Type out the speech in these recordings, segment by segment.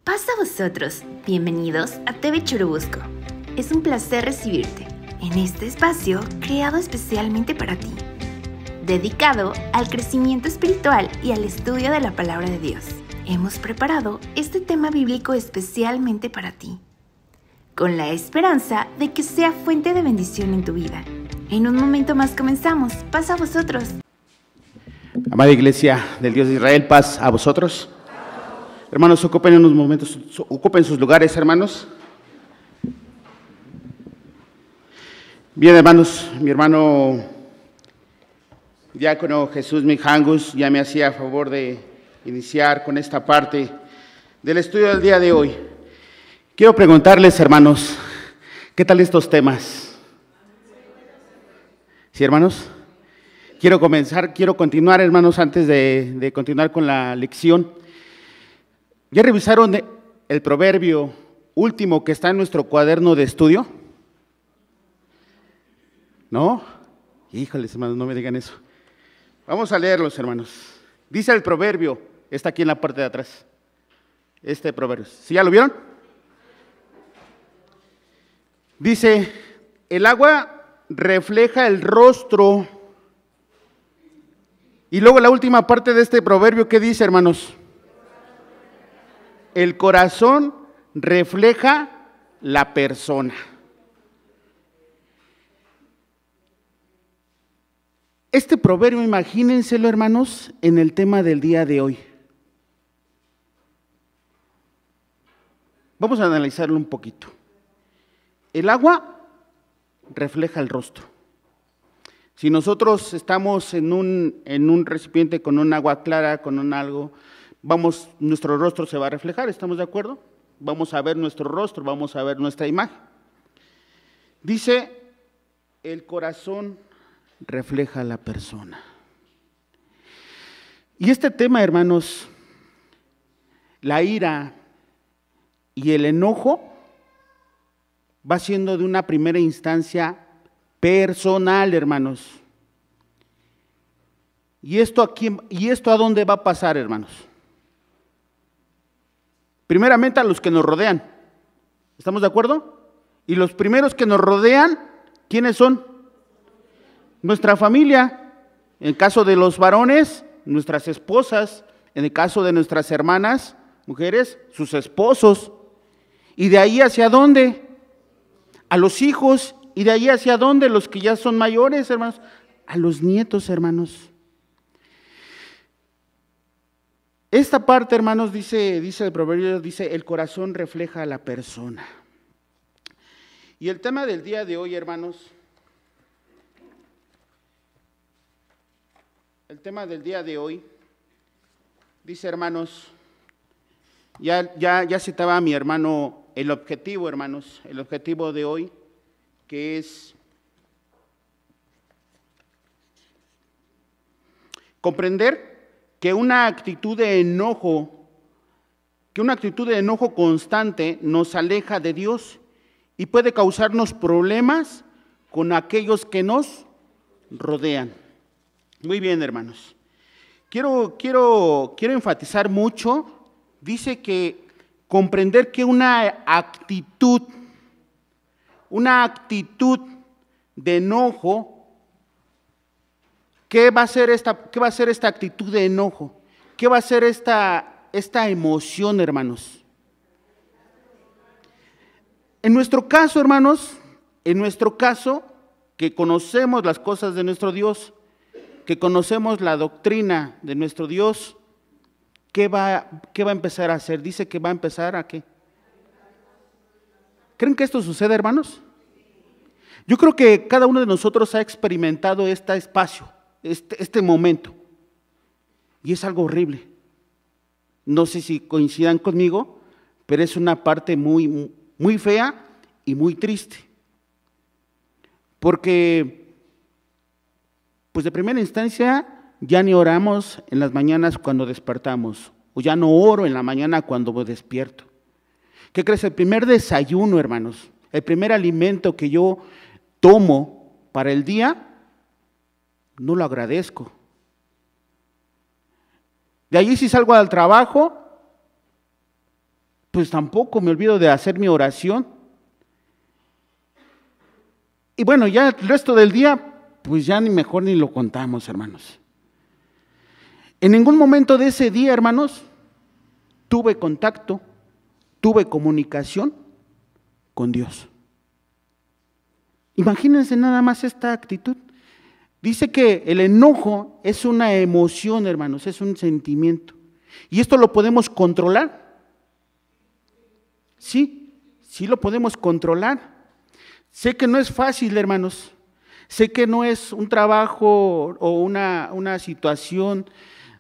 Paz a vosotros, bienvenidos a TV Churubusco. Es un placer recibirte en este espacio creado especialmente para ti, dedicado al crecimiento espiritual y al estudio de la palabra de Dios. Hemos preparado este tema bíblico especialmente para ti, con la esperanza de que sea fuente de bendición en tu vida. En un momento más comenzamos. Paz a vosotros. Amada Iglesia del Dios de Israel, paz a vosotros. Hermanos, ocupen unos momentos, ocupen sus lugares, hermanos. Bien, hermanos, mi hermano diácono Jesús Mijangus ya me hacía favor de iniciar con esta parte del estudio del día de hoy. Quiero preguntarles, hermanos, ¿qué tal estos temas? ¿Sí, hermanos? Quiero continuar, hermanos, antes de continuar con la lección. ¿Ya revisaron el proverbio último que está en nuestro cuaderno de estudio? ¿No? Híjoles, hermanos, no me digan eso. Vamos a leerlos, hermanos. Dice el proverbio, está aquí en la parte de atrás. Este proverbio. ¿Sí ya lo vieron? Dice, el agua refleja el rostro. Y luego la última parte de este proverbio, ¿qué dice, hermanos? El corazón refleja la persona. Este proverbio, imagínenselo, hermanos, en el tema del día de hoy. Vamos a analizarlo un poquito. El agua refleja el rostro. Si nosotros estamos en un recipiente con un agua clara, con un algo, nuestro rostro se va a reflejar, ¿estamos de acuerdo? Vamos a ver nuestro rostro, vamos a ver nuestra imagen. Dice, el corazón refleja a la persona. Y este tema, hermanos, la ira y el enojo va siendo de una primera instancia personal, hermanos. ¿Y esto a dónde va a pasar, hermanos? Primeramente a los que nos rodean. ¿Estamos de acuerdo? Y los primeros que nos rodean, ¿quiénes son? Nuestra familia. En el caso de los varones, nuestras esposas. En el caso de nuestras hermanas, mujeres, sus esposos. ¿Y de ahí hacia dónde? A los hijos. ¿Y de ahí hacia dónde? Los que ya son mayores, hermanos. A los nietos, hermanos. Esta parte, hermanos, dice el proverbio, dice, el corazón refleja a la persona. Y el tema del día de hoy, hermanos, dice, hermanos, ya citaba a mi hermano el objetivo, hermanos, el objetivo de hoy, que es comprender que una actitud de enojo constante nos aleja de Dios y puede causarnos problemas con aquellos que nos rodean. Muy bien, hermanos. Quiero enfatizar mucho. Dice que comprender que una actitud de enojo, ¿qué va a ser esta actitud de enojo? ¿Qué va a ser esta emoción, hermanos? En nuestro caso, hermanos, que conocemos las cosas de nuestro Dios, que conocemos la doctrina de nuestro Dios, ¿qué va a empezar a hacer? Dice que va a empezar ¿a qué? ¿Creen que esto sucede, hermanos? Yo creo que cada uno de nosotros ha experimentado este espacio, este momento, y es algo horrible. No sé si coincidan conmigo, pero es una parte muy, muy fea y muy triste, porque pues de primera instancia ya ni oramos en las mañanas cuando despertamos, o ya no oro en la mañana cuando me despierto. ¿Qué crees? El primer desayuno, hermanos, el primer alimento que yo tomo para el día, no lo agradezco. De allí si salgo al trabajo, pues tampoco me olvido de hacer mi oración. Y bueno, ya el resto del día, pues ya ni mejor ni lo contamos, hermanos. En ningún momento de ese día, hermanos, tuve contacto, tuve comunicación con Dios. Imagínense nada más esta actitud. Dice que el enojo es una emoción, hermanos, es un sentimiento. ¿Y esto lo podemos controlar? Sí, sí lo podemos controlar. Sé que no es fácil, hermanos. Sé que no es un trabajo o una situación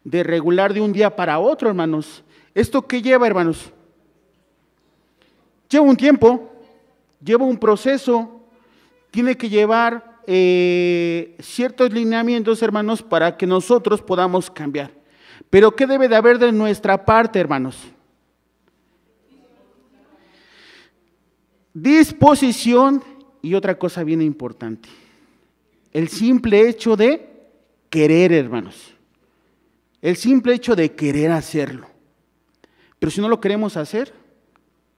de regular de un día para otro, hermanos. ¿Esto qué lleva, hermanos? Lleva un tiempo, lleva un proceso, tiene que llevar ciertos lineamientos, hermanos, para que nosotros podamos cambiar. Pero ¿qué debe de haber de nuestra parte, hermanos? Disposición y otra cosa bien importante. El simple hecho de querer, hermanos. El simple hecho de querer hacerlo. Pero si no lo queremos hacer,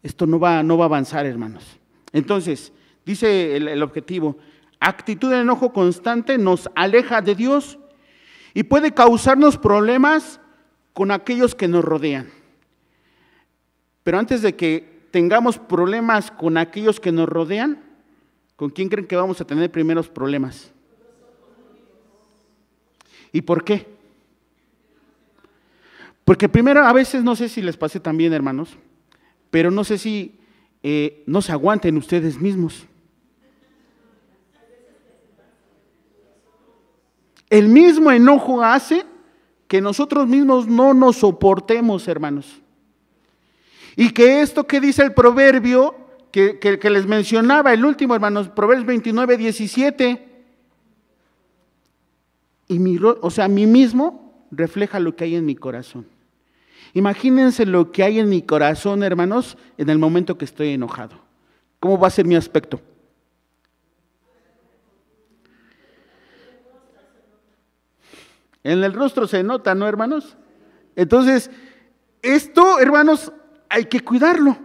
esto no va a avanzar, hermanos. Entonces, dice el objetivo, actitud de enojo constante nos aleja de Dios y puede causarnos problemas con aquellos que nos rodean. Pero antes de que tengamos problemas con aquellos que nos rodean, ¿con quién creen que vamos a tener primeros problemas? ¿Y por qué? Porque primero, a veces no sé si les pase también, hermanos, pero no sé si no se aguanten ustedes mismos. El mismo enojo hace que nosotros mismos no nos soportemos, hermanos. Y que esto que dice el proverbio, que les mencionaba, el último, hermanos, Proverbios 29, 17, y mí mismo refleja lo que hay en mi corazón. Imagínense lo que hay en mi corazón, hermanos, en el momento que estoy enojado. ¿Cómo va a ser mi aspecto? En el rostro se nota, ¿no, hermanos? Entonces, esto, hermanos, hay que cuidarlo.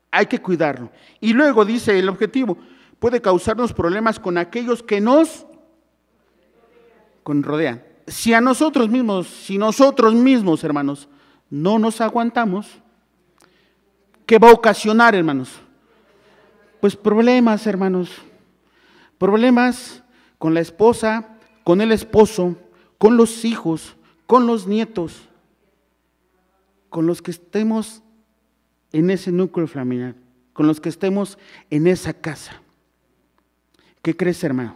Hay que cuidarlo. Y luego dice el objetivo, puede causarnos problemas con aquellos que nos rodean. Si nosotros mismos, hermanos, no nos aguantamos, ¿qué va a ocasionar, hermanos? Pues problemas, hermanos. Problemas con la esposa, con el esposo, con los hijos, con los nietos, con los que estemos en ese núcleo familiar, con los que estemos en esa casa. ¿Qué crees, hermano?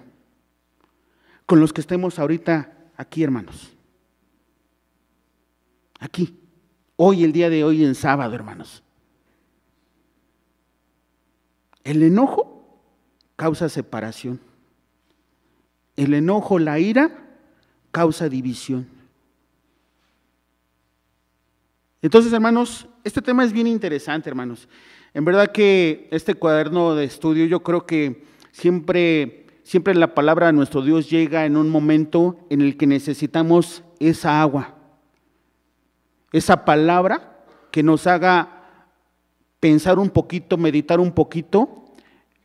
Con los que estemos ahorita aquí, hermanos. Aquí. Hoy, el día de hoy, en sábado, hermanos. El enojo causa separación. El enojo, la ira, causa división. Entonces, hermanos, este tema es bien interesante, hermanos. En verdad que este cuaderno de estudio, yo creo que siempre la palabra de nuestro Dios llega en un momento en el que necesitamos esa agua, esa palabra que nos haga pensar un poquito, meditar un poquito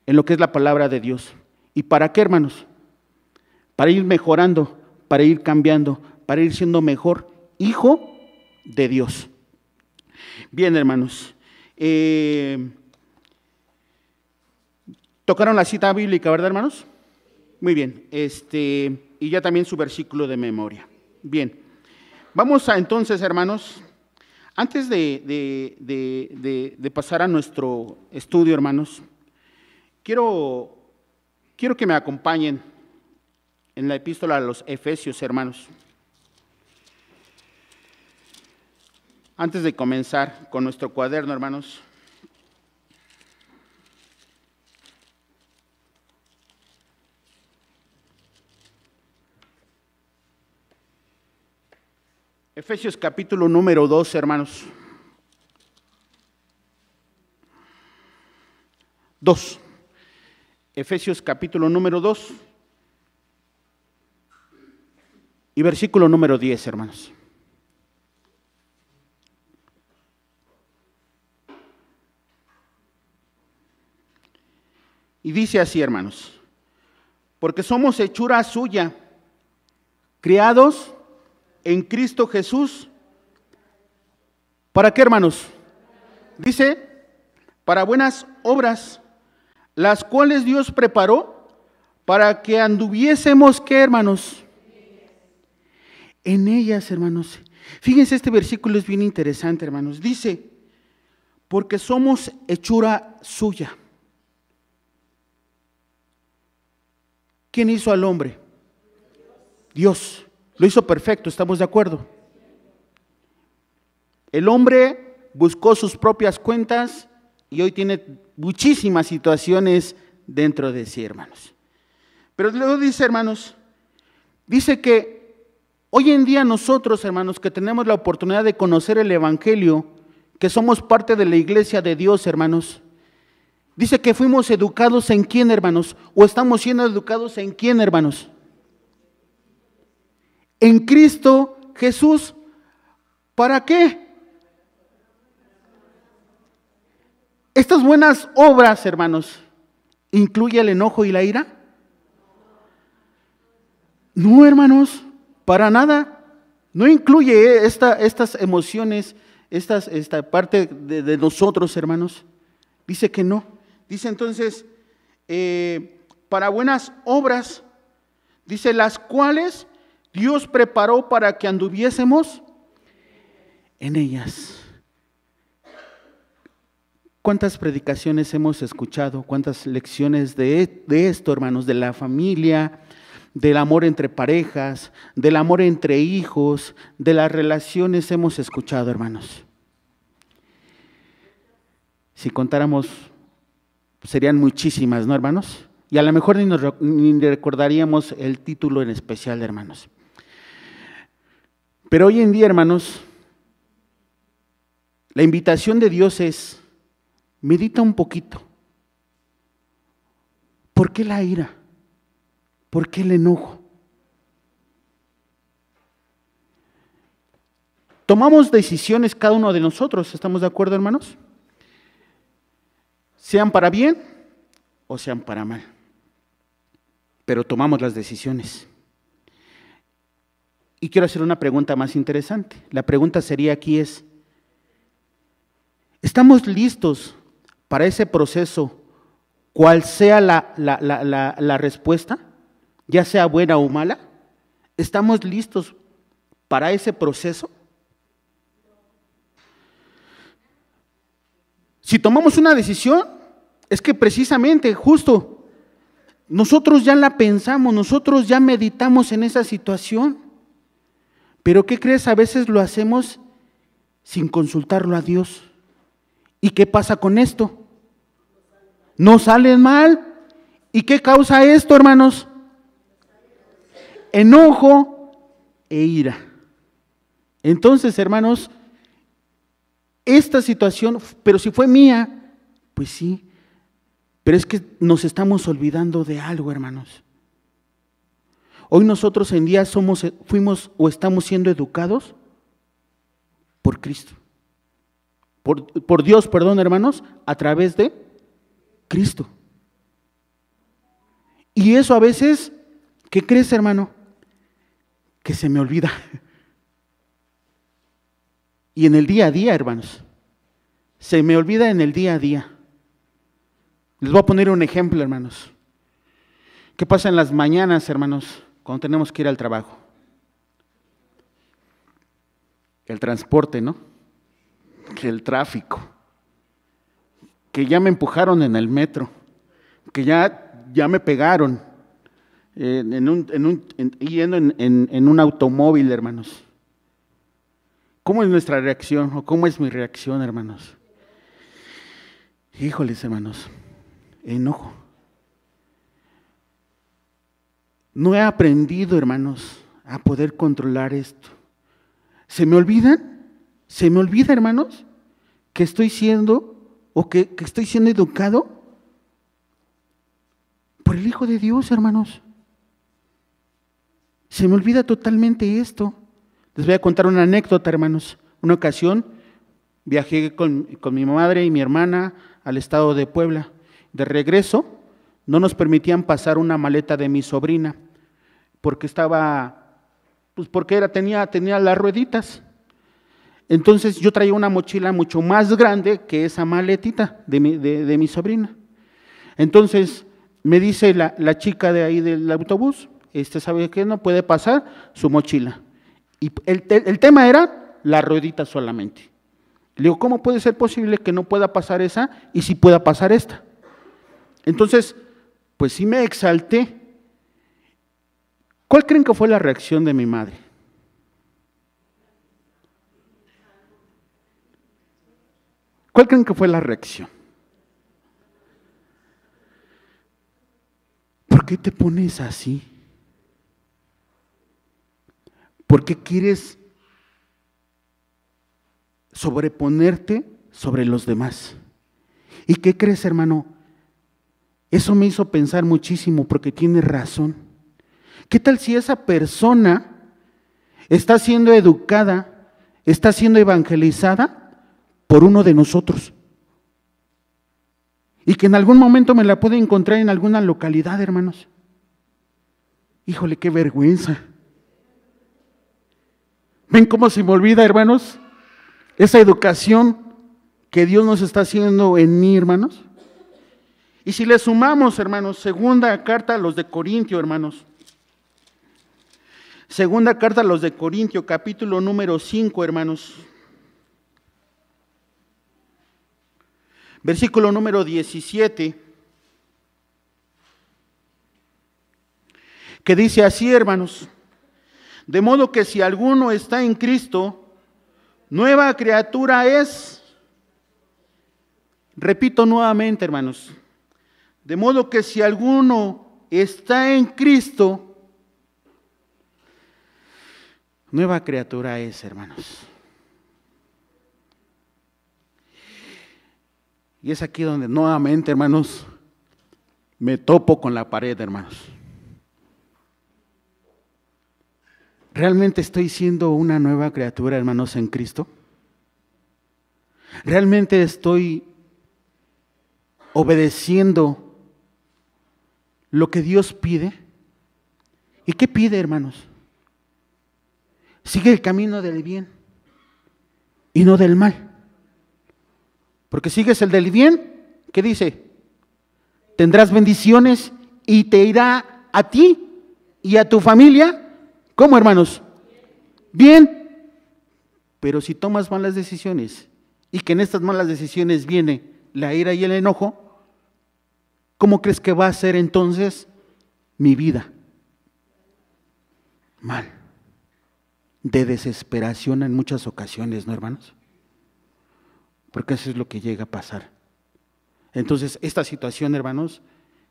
en lo que es la palabra de Dios. ¿Y para qué, hermanos? Para ir mejorando, para ir cambiando, para ir siendo mejor hijo de Dios. Bien, hermanos. Tocaron la cita bíblica, ¿verdad, hermanos? Muy bien. Y ya también su versículo de memoria. Bien. Vamos a entonces, hermanos, antes de pasar a nuestro estudio, hermanos, quiero que me acompañen en la epístola a los Efesios, hermanos. Antes de comenzar con nuestro cuaderno, hermanos, Efesios capítulo número 2, hermanos. 2. Efesios capítulo número 2 y versículo número 10, hermanos. Y dice así, hermanos, porque somos hechura suya, criados en Cristo Jesús. ¿Para qué, hermanos? Dice, para buenas obras, las cuales Dios preparó para que anduviésemos, ¿qué, hermanos? En ellas, hermanos. Fíjense, este versículo es bien interesante, hermanos. Dice, porque somos hechura suya. ¿Quién hizo al hombre? Dios. Lo hizo perfecto, ¿estamos de acuerdo? El hombre buscó sus propias cuentas y hoy tiene muchísimas situaciones dentro de sí, hermanos. Pero luego dice, hermanos, dice que hoy en día nosotros, hermanos, que tenemos la oportunidad de conocer el Evangelio, que somos parte de la iglesia de Dios, hermanos, dice que fuimos educados ¿en quién, hermanos? ¿O estamos siendo educados en quién, hermanos? En Cristo Jesús. ¿Para qué? Estas buenas obras, hermanos, ¿incluye el enojo y la ira? No, hermanos, para nada. No incluye estas emociones, esta parte de nosotros, hermanos. Dice que no. Dice entonces, para buenas obras, dice, las cuales Dios preparó para que anduviésemos en ellas. ¿Cuántas predicaciones hemos escuchado? ¿Cuántas lecciones de esto, hermanos? De la familia, del amor entre parejas, del amor entre hijos, de las relaciones hemos escuchado, hermanos. Si contáramos, serían muchísimas, ¿no, hermanos? Y a lo mejor ni recordaríamos el título en especial, hermanos. Pero hoy en día, hermanos, la invitación de Dios es: medita un poquito. ¿Por qué la ira? ¿Por qué el enojo? Tomamos decisiones cada uno de nosotros, ¿estamos de acuerdo, hermanos? Sean para bien o sean para mal. Pero tomamos las decisiones. Y quiero hacer una pregunta más interesante. La pregunta sería aquí es: ¿estamos listos para ese proceso, cual sea la respuesta, ya sea buena o mala? ¿Estamos listos para ese proceso? Si tomamos una decisión, es que precisamente, justo, nosotros ya la pensamos, nosotros ya meditamos en esa situación. Pero ¿qué crees? A veces lo hacemos sin consultarlo a Dios. ¿Y qué pasa con esto? Nos sale mal. ¿Y qué causa esto, hermanos? Enojo e ira. Entonces, hermanos, esta situación, pero si fue mía, pues sí, pero es que nos estamos olvidando de algo, hermanos. Hoy nosotros en día fuimos o estamos siendo educados por Cristo. Por Dios, perdón, hermanos, a través de Cristo. Y eso a veces, ¿qué crees, hermano? Que se me olvida. Y en el día a día, hermanos, se me olvida en el día a día. Les voy a poner un ejemplo, hermanos. ¿Qué pasa en las mañanas, hermanos, cuando tenemos que ir al trabajo? El transporte, ¿no? El tráfico, que ya me empujaron en el metro, que ya me pegaron yendo en un automóvil, hermanos. ¿Cómo es nuestra reacción o cómo es mi reacción, hermanos? Híjoles, hermanos, enojo. No he aprendido, hermanos, a poder controlar esto. ¿Se me olvida, hermanos, que estoy siendo o que estoy siendo educado por el Hijo de Dios, hermanos? Se me olvida totalmente esto. Les voy a contar una anécdota, hermanos. Una ocasión viajé con mi madre y mi hermana al estado de Puebla. De regreso, no nos permitían pasar una maleta de mi sobrina, porque tenía las rueditas. Entonces yo traía una mochila mucho más grande que esa maletita de mi sobrina. Entonces me dice la chica de ahí del autobús, ¿sabe qué? No puede pasar su mochila. Y el tema era la ruedita solamente. Le digo, ¿cómo puede ser posible que no pueda pasar esa y sí pueda pasar esta? Entonces, pues sí me exalté. ¿Cuál creen que fue la reacción de mi madre? ¿Cuál creen que fue la reacción? ¿Por qué te pones así? ¿Por qué quieres sobreponerte sobre los demás? ¿Y qué crees, hermano? Eso me hizo pensar muchísimo, porque tienes razón. ¿Qué tal si esa persona está siendo educada, está siendo evangelizada por uno de nosotros? Y que en algún momento me la pueda encontrar en alguna localidad, hermanos. Híjole, qué vergüenza. ¿Ven cómo se me olvida, hermanos? Esa educación que Dios nos está haciendo en mí, hermanos. Y si le sumamos, hermanos, segunda carta a los de Corintio, hermanos. Segunda carta a los de Corintio, capítulo número 5, hermanos. Versículo número 17. Que dice así, hermanos: de modo que si alguno está en Cristo, nueva criatura es. Repito nuevamente, hermanos. De modo que si alguno está en Cristo, nueva criatura es, hermanos. Y es aquí donde nuevamente, hermanos, me topo con la pared, hermanos. ¿Realmente estoy siendo una nueva criatura, hermanos, en Cristo? ¿Realmente estoy obedeciendo lo que Dios pide? ¿Y qué pide, hermanos? Sigue el camino del bien y no del mal. Porque sigues el del bien, ¿qué dice? Tendrás bendiciones y te irá a ti y a tu familia. ¿Cómo, hermanos? Bien. Pero si tomas malas decisiones y que en estas malas decisiones viene la ira y el enojo, ¿cómo crees que va a ser entonces mi vida? Mal. De desesperación en muchas ocasiones, ¿no, hermanos? Porque eso es lo que llega a pasar. Entonces, esta situación, hermanos,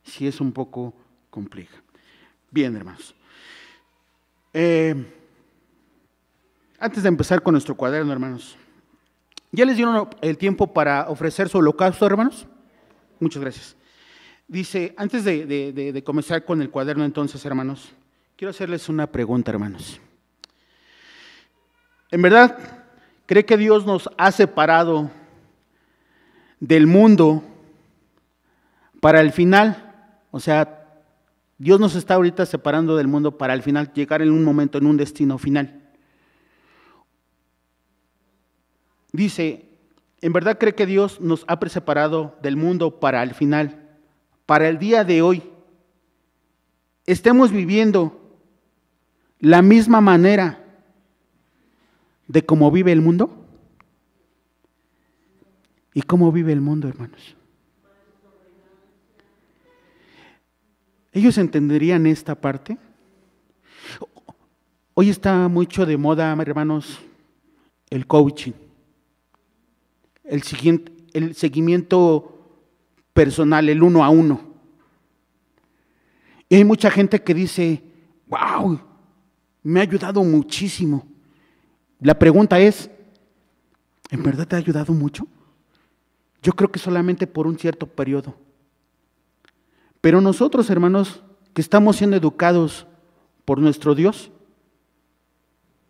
sí es un poco compleja. Bien, hermanos. Antes de empezar con nuestro cuaderno, hermanos, ¿ya les dieron el tiempo para ofrecer su holocausto, hermanos? Muchas gracias. Dice, antes de comenzar con el cuaderno, entonces, hermanos, quiero hacerles una pregunta, hermanos. ¿En verdad cree que Dios nos ha separado del mundo para el final? O sea, Dios nos está ahorita separando del mundo para al final llegar en un momento, en un destino final. Dice, ¿en verdad cree que Dios nos ha separado del mundo para el final, para el día de hoy? ¿Estemos viviendo la misma manera de cómo vive el mundo? ¿Y cómo vive el mundo, hermanos? ¿Ellos entenderían esta parte? Hoy está mucho de moda, hermanos, el coaching, el seguimiento personal, el 1 a 1. Y hay mucha gente que dice, wow, me ha ayudado muchísimo. La pregunta es, ¿en verdad te ha ayudado mucho? Yo creo que solamente por un cierto periodo. Pero nosotros, hermanos, que estamos siendo educados por nuestro Dios,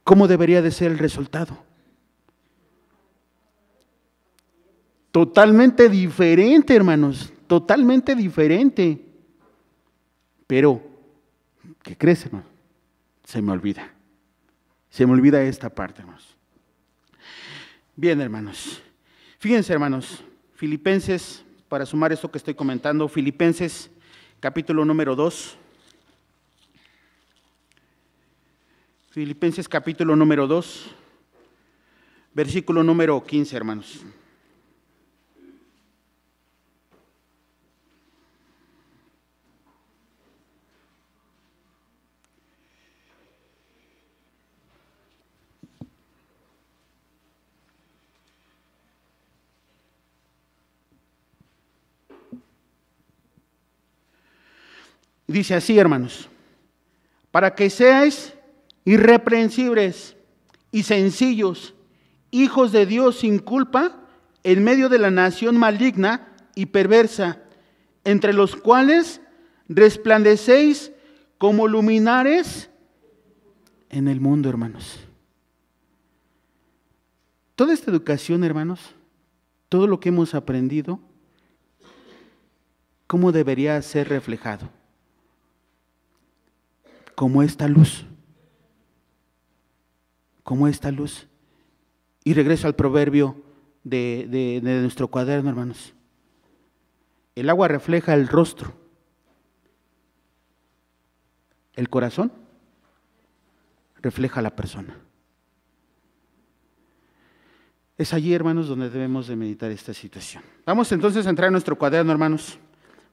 ¿cómo debería de ser el resultado? Totalmente diferente, hermanos, totalmente diferente. Pero, ¿qué crees, hermano? Se me olvida. Se me olvida esta parte, hermanos. Bien, hermanos. Fíjense, hermanos, Filipenses, para sumar esto que estoy comentando, Filipenses capítulo número 2. Filipenses capítulo número 2, versículo número 15, hermanos. Dice así, hermanos, para que seáis irreprensibles y sencillos, hijos de Dios sin culpa, en medio de la nación maligna y perversa, entre los cuales resplandecéis como luminares en el mundo, hermanos. Toda esta educación, hermanos, todo lo que hemos aprendido, ¿cómo debería ser reflejado? Como esta luz. Como esta luz. Y regreso al proverbio de nuestro cuaderno, hermanos. El agua refleja el rostro. El corazón refleja a la persona. Es allí, hermanos, donde debemos de meditar esta situación. Vamos entonces a entrar en nuestro cuaderno, hermanos.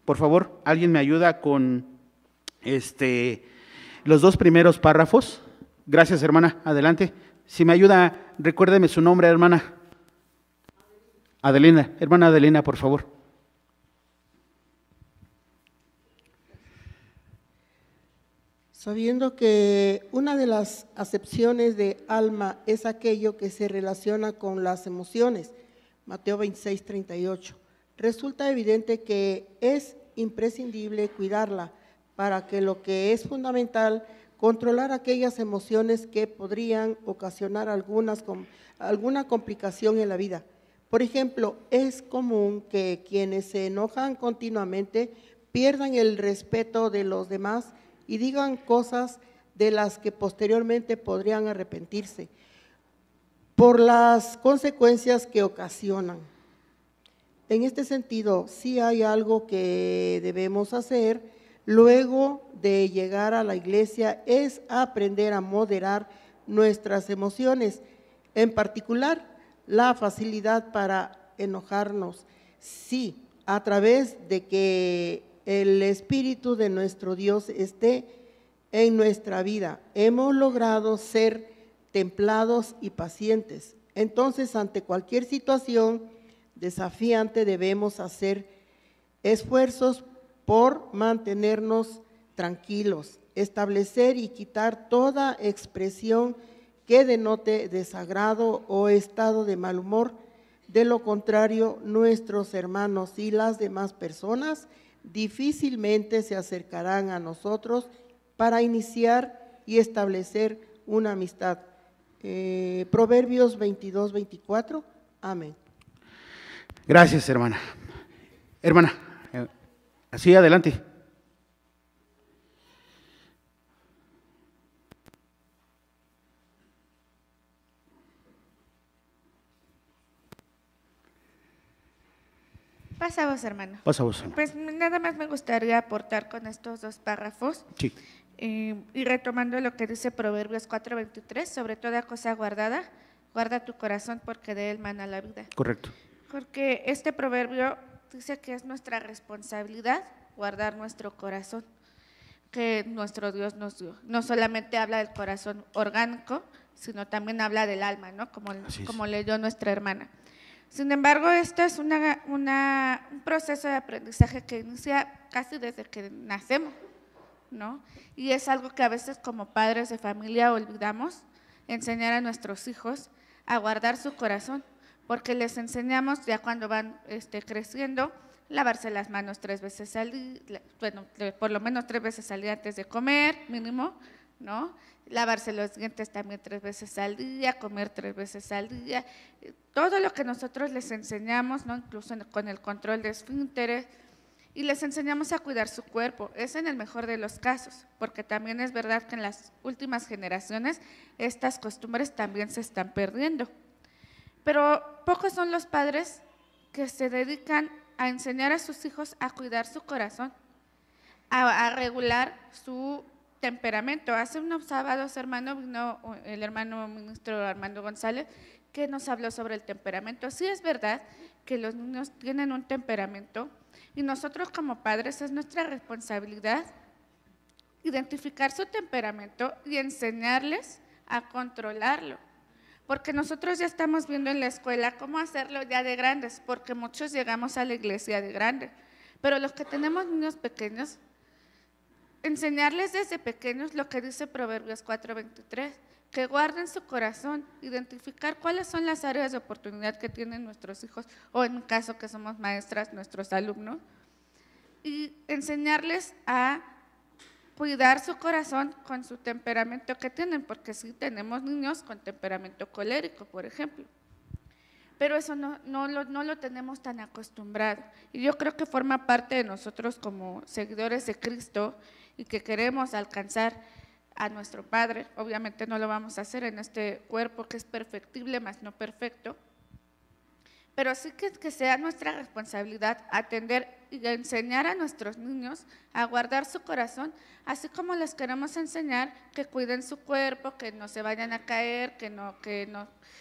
Por favor, ¿alguien me ayuda con los dos primeros párrafos? Gracias, hermana. Adelante. Si me ayuda, recuérdeme su nombre, hermana. Adelina. Hermana Adelina, por favor. Sabiendo que una de las acepciones de alma es aquello que se relaciona con las emociones, Mateo 26:38, resulta evidente que es imprescindible cuidarla para que lo que es fundamental, controlar aquellas emociones que podrían ocasionar alguna complicación en la vida. Por ejemplo, es común que quienes se enojan continuamente pierdan el respeto de los demás y digan cosas de las que posteriormente podrían arrepentirse por las consecuencias que ocasionan. En este sentido, sí hay algo que debemos hacer luego de llegar a la iglesia, es aprender a moderar nuestras emociones, en particular la facilidad para enojarnos. Sí, a través de que el Espíritu de nuestro Dios esté en nuestra vida, hemos logrado ser templados y pacientes. Entonces, ante cualquier situación desafiante debemos hacer esfuerzos por mantenernos tranquilos, establecer y quitar toda expresión que denote desagrado o estado de mal humor. De lo contrario, nuestros hermanos y las demás personas difícilmente se acercarán a nosotros para iniciar y establecer una amistad. Proverbios 22:24. Amén. Gracias, hermana. Hermana, así adelante. Pasa vos, hermano. Pasa vos, hermano. Pues nada más me gustaría aportar con estos dos párrafos. Sí. Y retomando lo que dice Proverbios 4:23, sobre toda cosa guardada, guarda tu corazón porque de él mana la vida. Correcto. Porque este proverbio dice que es nuestra responsabilidad guardar nuestro corazón, que nuestro Dios nos dio. No solamente habla del corazón orgánico, sino también habla del alma, ¿no? Como leyó nuestra hermana. Sin embargo, esto es un proceso de aprendizaje que inicia casi desde que nacemos, ¿no? Y es algo que a veces como padres de familia olvidamos, enseñar a nuestros hijos a guardar su corazón, porque les enseñamos ya cuando van creciendo, lavarse las manos 3 veces al día, bueno, por lo menos 3 veces al día antes de comer, mínimo, ¿no? Lavarse los dientes también 3 veces al día, comer 3 veces al día, todo lo que nosotros les enseñamos, ¿no? Incluso con el control de esfínteres, y les enseñamos a cuidar su cuerpo. Es en el mejor de los casos, porque también es verdad que en las últimas generaciones estas costumbres también se están perdiendo. Pero pocos son los padres que se dedican a enseñar a sus hijos a cuidar su corazón, a regular su temperamento. Hace unos sábados, hermano, vino el hermano ministro Armando González, que nos habló sobre el temperamento. Sí es verdad que los niños tienen un temperamento y nosotros como padres es nuestra responsabilidad identificar su temperamento y enseñarles a controlarlo. Porque nosotros ya estamos viendo en la escuela cómo hacerlo ya de grandes, porque muchos llegamos a la iglesia de grandes, pero los que tenemos niños pequeños, enseñarles desde pequeños lo que dice Proverbios 4:23, que guarden su corazón, identificar cuáles son las áreas de oportunidad que tienen nuestros hijos, o en un caso que somos maestras, nuestros alumnos, y enseñarles a cuidar su corazón con su temperamento que tienen, porque sí tenemos niños con temperamento colérico, por ejemplo. Pero eso no lo tenemos tan acostumbrado. Y yo creo que forma parte de nosotros como seguidores de Cristo y que queremos alcanzar a nuestro Padre. Obviamente no lo vamos a hacer en este cuerpo que es perfectible, mas no perfecto. Pero sí que sea nuestra responsabilidad atender y enseñar a nuestros niños a guardar su corazón, así como les queremos enseñar que cuiden su cuerpo, que no se vayan a caer, que no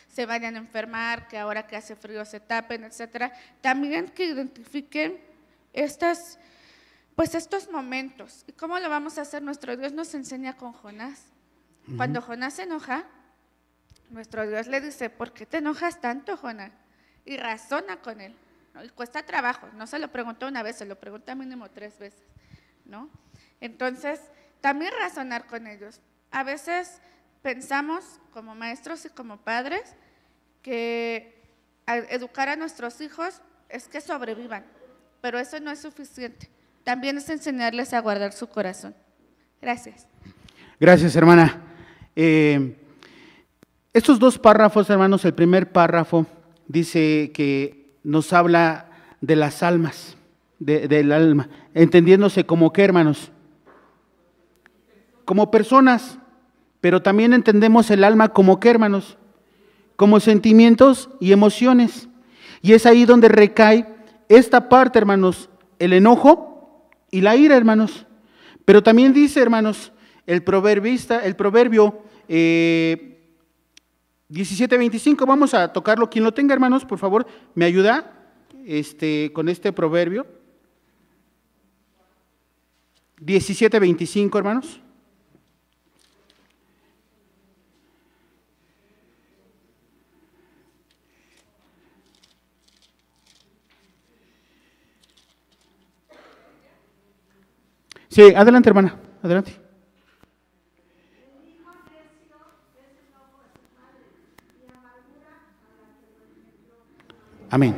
se vayan a enfermar, que ahora que hace frío se tapen, etcétera. También que identifiquen estos momentos. ¿Y cómo lo vamos a hacer? Nuestro Dios nos enseña con Jonás. Cuando Jonás se enoja, nuestro Dios le dice, ¿por qué te enojas tanto, Jonás? Y razona con él, ¿no? Y cuesta trabajo, no se lo preguntó una vez, se lo pregunta mínimo 3 veces, ¿no? Entonces, también razonar con ellos. A veces pensamos como maestros y como padres que educar a nuestros hijos es que sobrevivan, pero eso no es suficiente. También es enseñarles a guardar su corazón. Gracias. Gracias, hermana. Estos 2 párrafos, hermanos, el primer párrafo dice que nos habla de las almas, del alma, entendiéndose como qué, hermanos, como personas, pero también entendemos el alma como qué, hermanos, como sentimientos y emociones. Y es ahí donde recae esta parte, hermanos, el enojo y la ira, hermanos. Pero también dice, hermanos, el proverbio 17:25, vamos a tocarlo. Quien lo tenga, hermanos, por favor, me ayuda con este proverbio. 17:25, hermanos. Sí, adelante, hermana, adelante. Amén.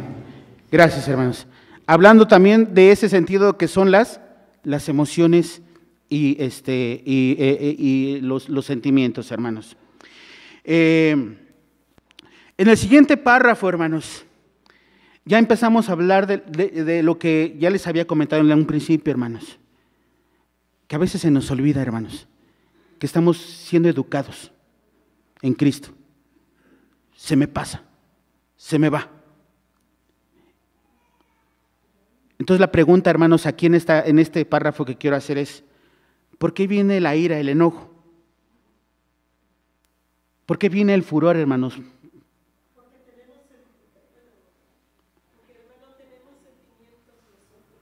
Gracias, hermanos. Hablando también de ese sentido que son las emociones y los sentimientos, hermanos. En el siguiente párrafo, hermanos, ya empezamos a hablar de lo que ya les había comentado en un principio, hermanos, que a veces se nos olvida, hermanos, que estamos siendo educados en Cristo. Se me pasa, se me va. Entonces la pregunta, hermanos, aquí en este párrafo que quiero hacer es, ¿por qué viene la ira, el enojo? ¿Por qué viene el furor, hermanos? Porque hermano, tenemos sentimientos nosotros,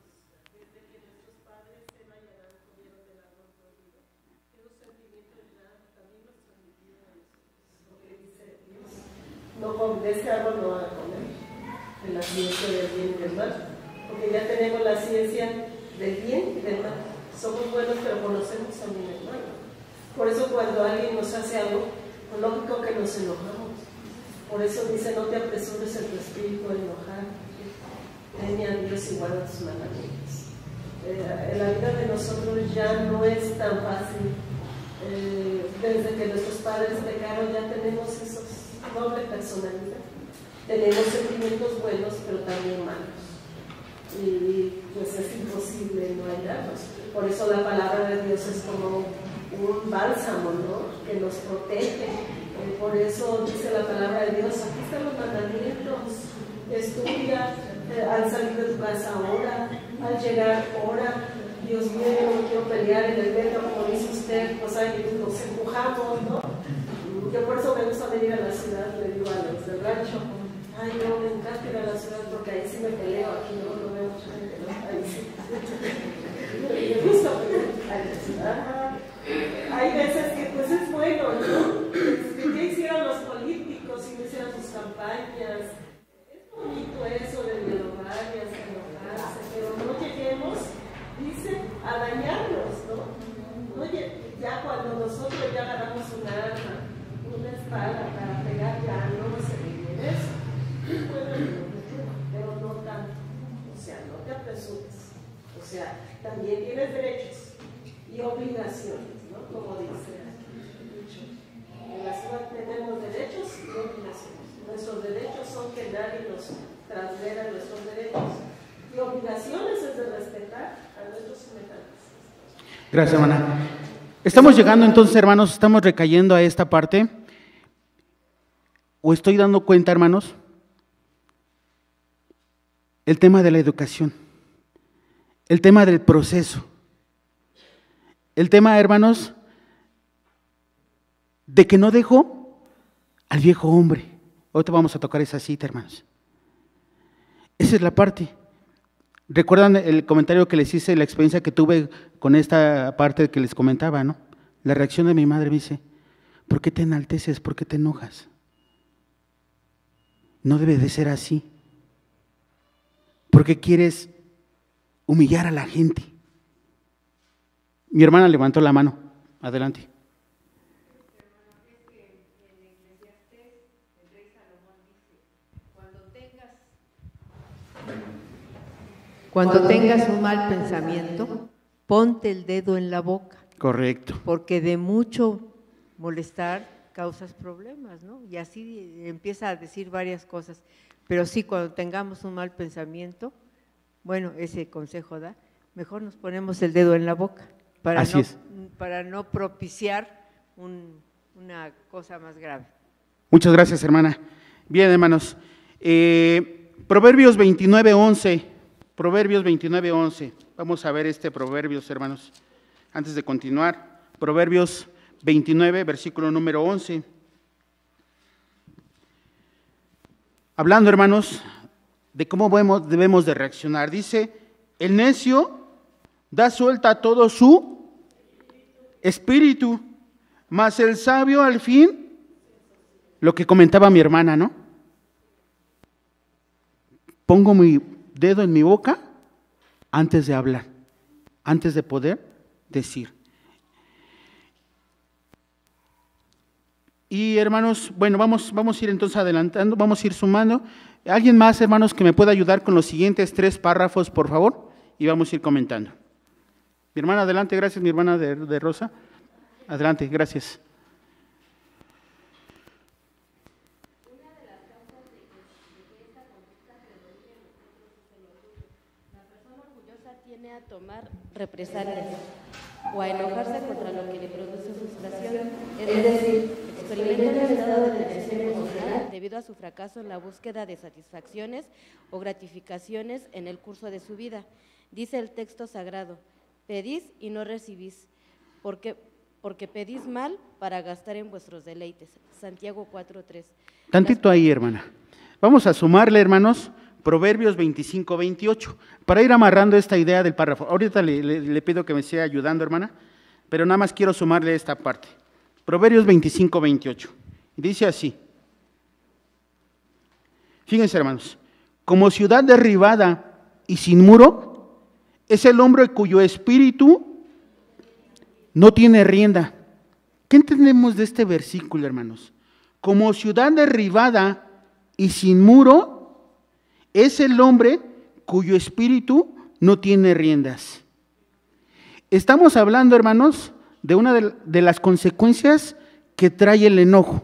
desde que nuestros padres se vayan comieron del árbol prohibido. Esos sentimientos también los transmitido a nosotros. Porque dice Dios, de ese árbol no van a comer, de la ciencia del bien y del mal. Porque ya tenemos la ciencia del bien y del mal. Somos buenos, pero conocemos también el mal. Por eso cuando alguien nos hace algo, es lógico que nos enojamos. Por eso dice, no te apresures en tu espíritu a enojar. Teme a Dios y guarda tus mandamientos. En la vida de nosotros ya no es tan fácil. Desde que nuestros padres pecaron ya tenemos esa doble personalidad. Tenemos sentimientos buenos, pero también malos. Y pues es imposible no hallarlos. Por eso la palabra de Dios es como un bálsamo, ¿no?, que nos protege. Por eso dice la palabra de Dios, aquí están los mandamientos, estudia, al salir de tu casa ora, al llegar ora. Dios mío, no quiero pelear en el metro, como dice usted, pues ahí nos empujamos, ¿no? Yo por eso me gusta venir a la ciudad, le digo a los del rancho, ay, no, me encanta ir a la ciudad porque ahí sí me peleo, aquí no veo mucha gente, ¿no? Ahí sí. Me gusta pelear a la ciudad. Hay veces que pues es bueno, ¿no? ¿Qué hicieran los políticos si no hicieran sus campañas? Es bonito eso de dialogar y hasta enojarse, pero no lleguemos, dice, a dañarnos, ¿no? Oye, ya cuando nosotros ya agarramos un arma, una espada para pegar, ya no se viene eso. Bueno, pero no tanto. O sea, no te apresures. O sea, también tienes derechos y obligaciones, ¿no? Como dice el dicho. En la ciudad tenemos derechos y obligaciones. Nuestros derechos son que nadie nos transgreda nuestros derechos. Y obligaciones es de respetar a nuestros semejantes. Gracias, hermana. Estamos llegando entonces, hermanos, estamos recayendo a esta parte. ¿O estoy dando cuenta, hermanos? El tema de la educación, el tema del proceso, el tema, hermanos, de que no dejo al viejo hombre. Ahorita vamos a tocar esa cita, hermanos. Esa es la parte. ¿Recuerdan el comentario que les hice, la experiencia que tuve con esta parte que les comentaba, ¿no? La reacción de mi madre me dice, ¿por qué te enalteces? ¿Por qué te enojas? No debe de ser así. ¿Por qué quieres humillar a la gente? Mi hermana levantó la mano. Adelante. Cuando tengas un mal pensamiento, ponte el dedo en la boca. Correcto. Porque de mucho molestar causas problemas, ¿no? Y así empieza a decir varias cosas. Pero sí, cuando tengamos un mal pensamiento, bueno, ese consejo da, mejor nos ponemos el dedo en la boca para no propiciar una cosa más grave. Muchas gracias, hermana. Bien, hermanos. Proverbios 29:11. Proverbios 29:11. Vamos a ver este Proverbios, hermanos, antes de continuar. Proverbios 29, versículo número 11. Hablando, hermanos, de cómo debemos de reaccionar. Dice, el necio da suelta a todo su espíritu, mas el sabio al fin, lo que comentaba mi hermana, ¿no? Pongo mi dedo en mi boca antes de hablar, antes de poder decir. Y hermanos, bueno, vamos a ir entonces adelantando, vamos a ir sumando. ¿Alguien más, hermanos, que me pueda ayudar con los siguientes 3 párrafos, por favor? Y vamos a ir comentando. Mi hermana, adelante, gracias, mi hermana de Rosa. Adelante, gracias. Una de las causas de que esta conducta predomine en nosotros es el orgullo. La persona orgullosa tiende a tomar represalias o a enojarse contra lo que le produce frustración, es decir, experimenta un estado de tensión emocional debido a su fracaso en la búsqueda de satisfacciones o gratificaciones en el curso de su vida. Dice el texto sagrado, pedís y no recibís, porque pedís mal para gastar en vuestros deleites. Santiago 4:3. Tantito ahí, hermana. Vamos a sumarle, hermanos, Proverbios 25:28, para ir amarrando esta idea del párrafo. Ahorita le pido que me siga ayudando, hermana, pero nada más quiero sumarle esta parte. Proverbios 25:28. Dice así. Fíjense, hermanos, como ciudad derribada y sin muro, es el hombre cuyo espíritu no tiene rienda. ¿Qué entendemos de este versículo, hermanos? Como ciudad derribada y sin muro, es el hombre cuyo espíritu no tiene riendas. Estamos hablando, hermanos, de una de las consecuencias que trae el enojo,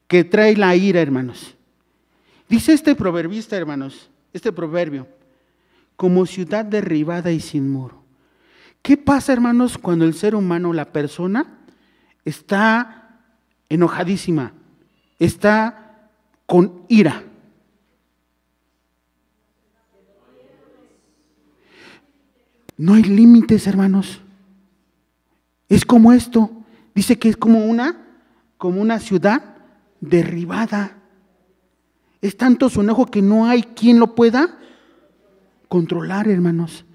que trae la ira, hermanos. Dice este proverbista, hermanos, este proverbio, como ciudad derribada y sin muro. ¿Qué pasa, hermanos, cuando el ser humano, la persona, está enojadísima, está con ira? No hay límites, hermanos. Es como esto. Dice que es como una ciudad derribada. Es tanto su enojo que no hay quien lo pueda controlar, hermanos.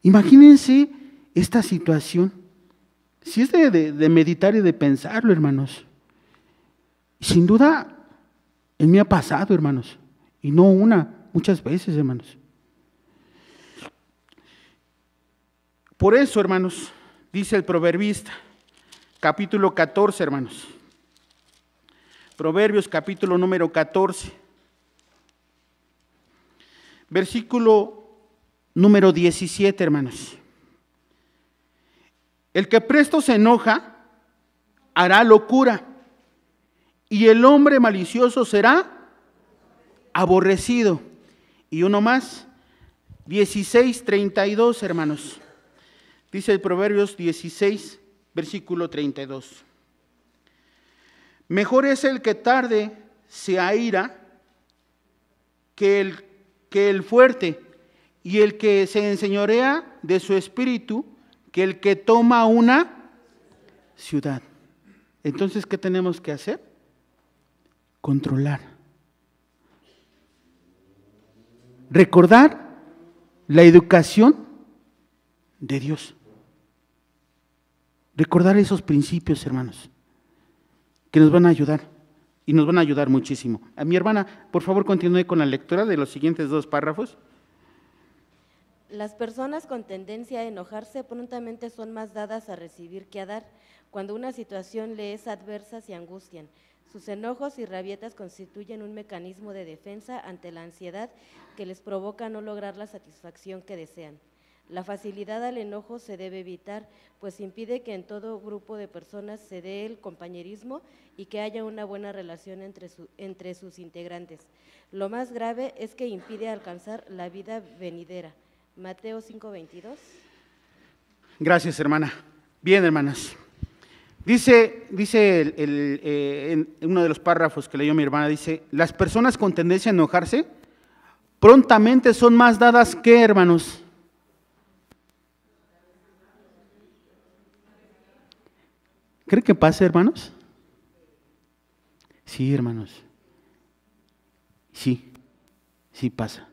Imagínense esta situación. Si es de meditar y de pensarlo, hermanos. Sin duda, en mí ha pasado, hermanos. Y no una, muchas veces, hermanos. Por eso, hermanos, dice el proverbista, capítulo 14, hermanos. Proverbios, capítulo número 14. Versículo número 17, hermanos. El que presto se enoja, hará locura, y el hombre malicioso será aborrecido. Y uno más, 16:32, hermanos. Dice el Proverbios 16, versículo 32. Mejor es el que tarde se aira que el fuerte, y el que se enseñorea de su espíritu que el que toma una ciudad. Entonces, ¿qué tenemos que hacer? Controlar. Recordar la educación de Dios. Recordar esos principios, hermanos, que nos van a ayudar y nos van a ayudar muchísimo. A mi hermana, por favor, continúe con la lectura de los siguientes 2 párrafos. Las personas con tendencia a enojarse prontamente son más dadas a recibir que a dar. Cuando una situación le es adversa, se angustian. Sus enojos y rabietas constituyen un mecanismo de defensa ante la ansiedad que les provoca no lograr la satisfacción que desean. La facilidad al enojo se debe evitar, pues impide que en todo grupo de personas se dé el compañerismo y que haya una buena relación entre sus integrantes. Lo más grave es que impide alcanzar la vida venidera. Mateo 5:22. Gracias, hermana. Bien, hermanas. Dice en uno de los párrafos que leyó mi hermana, dice, las personas con tendencia a enojarse prontamente son más dadas que, hermanos, ¿cree que pasa, hermanos? Sí, hermanos. Sí pasa.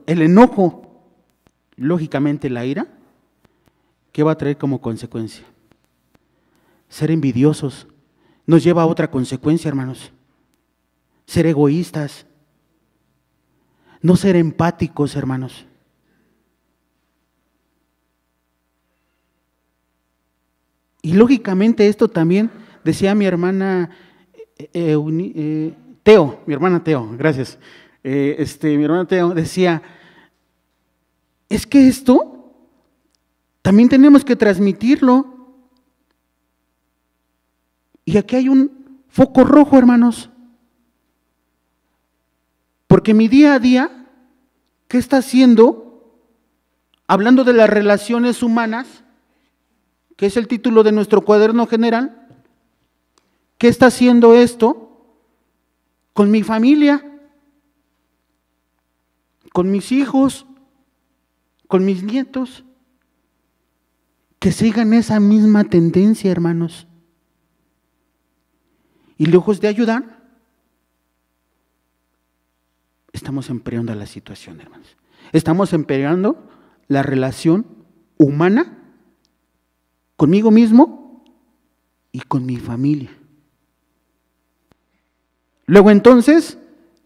El enojo, lógicamente la ira, ¿qué va a traer como consecuencia? Ser envidiosos nos lleva a otra consecuencia, hermanos. Ser egoístas, no ser empáticos, hermanos. Y lógicamente esto también, decía mi hermana Teo, mi hermana Teo, gracias. Mi hermana Teo decía, es que esto también tenemos que transmitirlo. Y aquí hay un foco rojo, hermanos. Porque mi día a día, ¿qué está haciendo? Hablando de las relaciones humanas, que es el título de nuestro cuaderno general, ¿qué está haciendo esto con mi familia? Con mis hijos, con mis nietos, que sigan esa misma tendencia, hermanos. Y lejos de ayudar, estamos empeorando la situación, hermanos. Estamos empeorando la relación humana conmigo mismo y con mi familia. Luego entonces,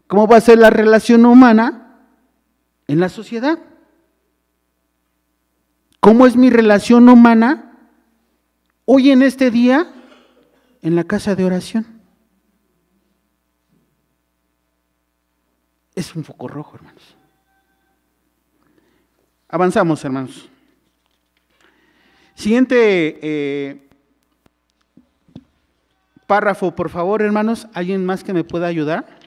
¿cómo va a ser la relación humana en la sociedad? ¿Cómo es mi relación humana hoy en este día en la casa de oración? Es un foco rojo, hermanos. Avanzamos, hermanos. Siguiente párrafo, por favor, hermanos. ¿Alguien más que me pueda ayudar?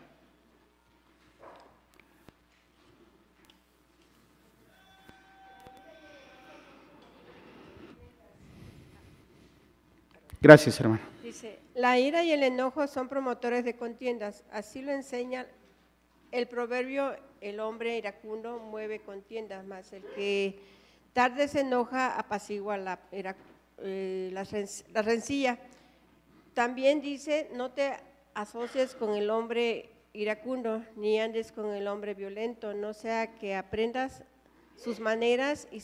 Gracias, hermano. Dice, la ira y el enojo son promotores de contiendas, así lo enseña el proverbio: el hombre iracundo mueve contiendas, mas el que tarde se enoja apacigua la rencilla. También dice, no te asocies con el hombre iracundo, ni andes con el hombre violento, no sea que aprendas sus maneras y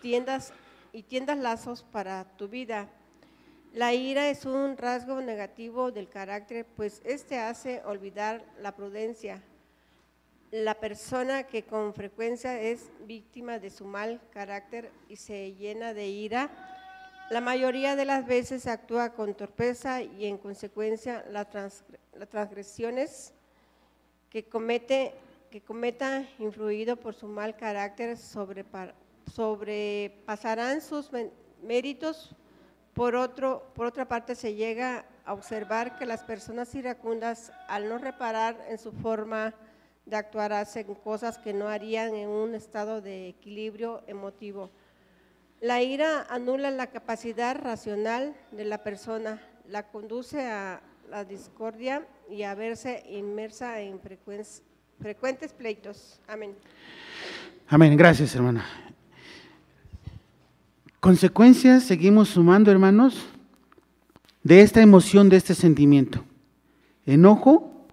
tiendas lazos para tu vida. La ira es un rasgo negativo del carácter, pues este hace olvidar la prudencia. La persona que con frecuencia es víctima de su mal carácter y se llena de ira, la mayoría de las veces actúa con torpeza y en consecuencia las transgresiones que cometa influido por su mal carácter sobrepasarán sus méritos. Por otra parte, se llega a observar que las personas iracundas, al no reparar en su forma de actuar, hacen cosas que no harían en un estado de equilibrio emotivo. La ira anula la capacidad racional de la persona, la conduce a la discordia y a verse inmersa en frecuentes pleitos. Amén. Amén, gracias, hermana. Consecuencias, seguimos sumando, hermanos, de esta emoción, de este sentimiento: enojo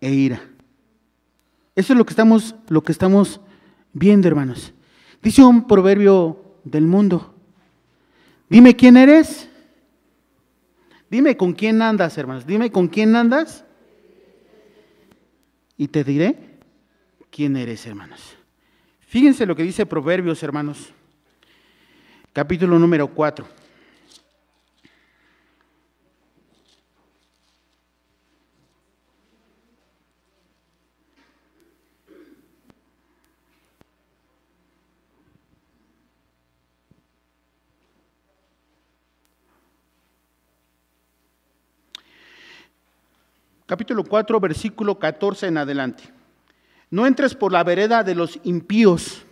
e ira. Eso es lo que estamos viendo, hermanos. Dice un proverbio del mundo: dime quién eres, dime con quién andas, hermanos, dime con quién andas y te diré quién eres, hermanos. Fíjense lo que dice Proverbios, hermanos, capítulo número 4. Capítulo 4, versículo 14 en adelante. No entres por la vereda de los impíos,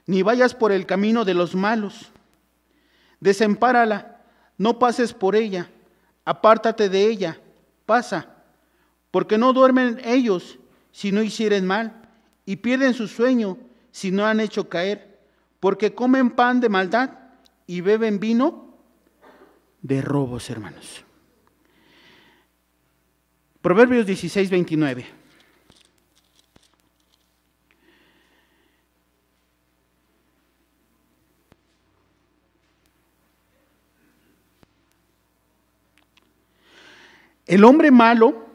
ni vayas por el camino de los malos. Desempárala, no pases por ella, apártate de ella, pasa, porque no duermen ellos si no hicieren mal, y pierden su sueño si no han hecho caer, porque comen pan de maldad y beben vino de robos, hermanos. Proverbios 16, 29. El hombre malo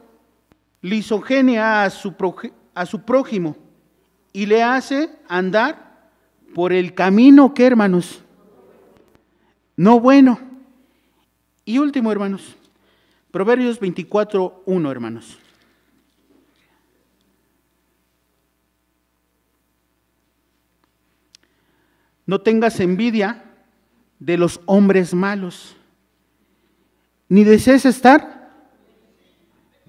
lisonjea a su prójimo y le hace andar por el camino, ¿qué, hermanos? No bueno. Y último, hermanos, Proverbios 24, 1, hermanos. No tengas envidia de los hombres malos, ni desees estar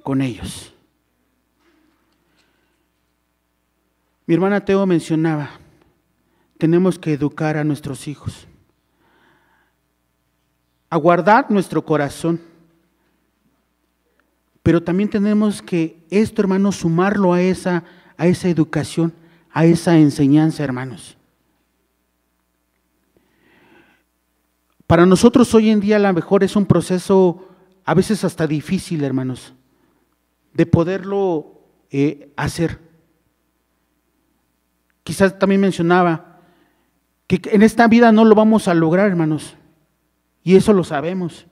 con ellos. Mi hermana Teo mencionaba, tenemos que educar a nuestros hijos, a guardar nuestro corazón, pero también tenemos que esto, hermanos, sumarlo a esa educación, a esa enseñanza, hermanos. Para nosotros hoy en día a lo mejor es un proceso a veces hasta difícil, hermanos, de poderlo hacer. Quizás también mencionaba que en esta vida no lo vamos a lograr, hermanos, y eso lo sabemos.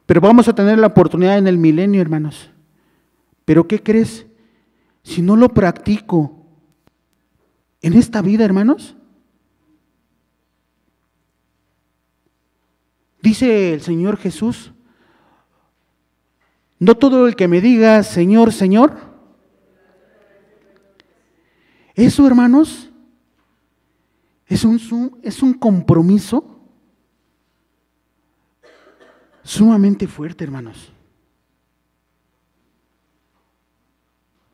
Pero vamos a tener la oportunidad en el milenio, hermanos. ¿Pero qué crees? Si no lo practico en esta vida, hermanos, dice el Señor Jesús, no todo el que me diga Señor, Señor, eso, hermanos, es un compromiso sumamente fuerte, hermanos.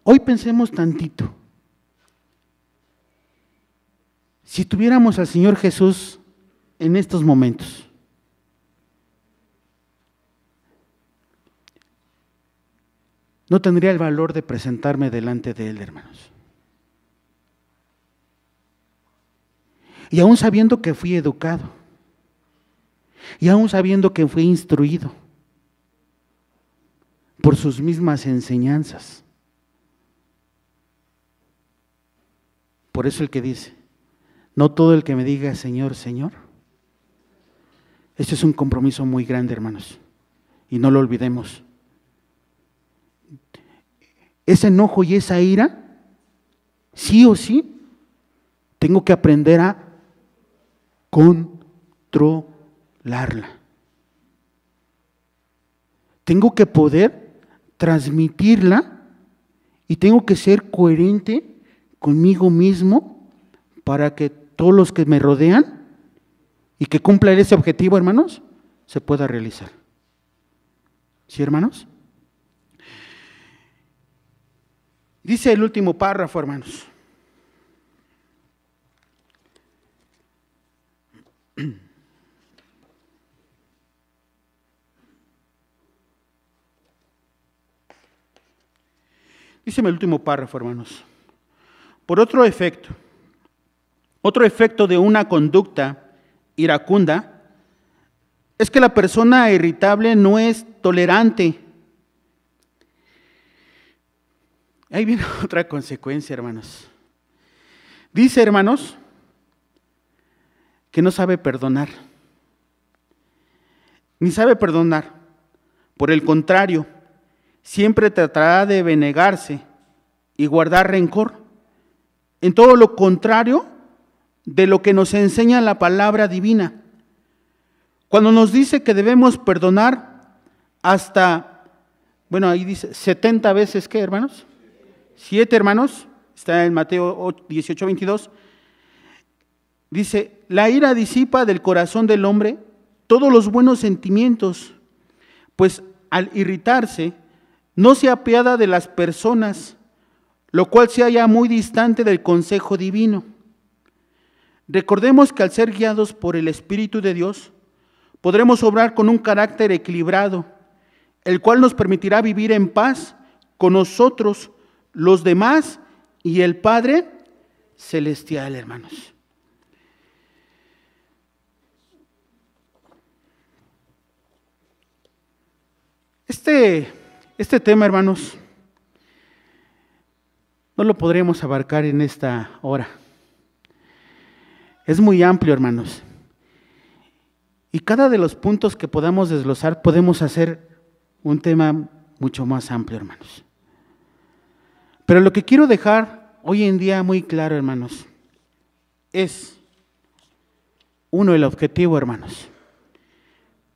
Hoy pensemos tantito. Si tuviéramos al Señor Jesús en estos momentos, no tendría el valor de presentarme delante de Él, hermanos. Y aún sabiendo que fui educado, y aún sabiendo que fui instruido por sus mismas enseñanzas. Por eso el que dice, no todo el que me diga Señor, Señor. Este es un compromiso muy grande, hermanos, y no lo olvidemos. Ese enojo y esa ira, sí o sí, tengo que aprender a controlarla. Tengo que poder transmitirla y tengo que ser coherente conmigo mismo para que todos los que me rodean y que cumpla ese objetivo, hermanos, se pueda realizar. ¿Sí, hermanos? Dice el último párrafo, hermanos. Dice el último párrafo, hermanos. Por otro efecto de una conducta iracunda es que la persona irritable no es tolerante. Ahí viene otra consecuencia, hermanos. Dice, hermanos, que no sabe perdonar. Ni sabe perdonar. Por el contrario, siempre tratará de venegarse y guardar rencor. En todo lo contrario de lo que nos enseña la palabra divina. Cuando nos dice que debemos perdonar hasta, bueno, ahí dice 70 veces, ¿qué, hermanos? 7, hermanos, está en Mateo 18:22. Dice, la ira disipa del corazón del hombre todos los buenos sentimientos, pues al irritarse no se apiada de las personas, lo cual se halla muy distante del consejo divino. Recordemos que al ser guiados por el Espíritu de Dios, podremos obrar con un carácter equilibrado, el cual nos permitirá vivir en paz con nosotros, los demás y el Padre Celestial, hermanos. Este tema, hermanos, no lo podremos abarcar en esta hora. Es muy amplio, hermanos. Y cada de los puntos que podamos desglosar, podemos hacer un tema mucho más amplio, hermanos. Pero lo que quiero dejar hoy en día muy claro, hermanos, es, uno, el objetivo, hermanos.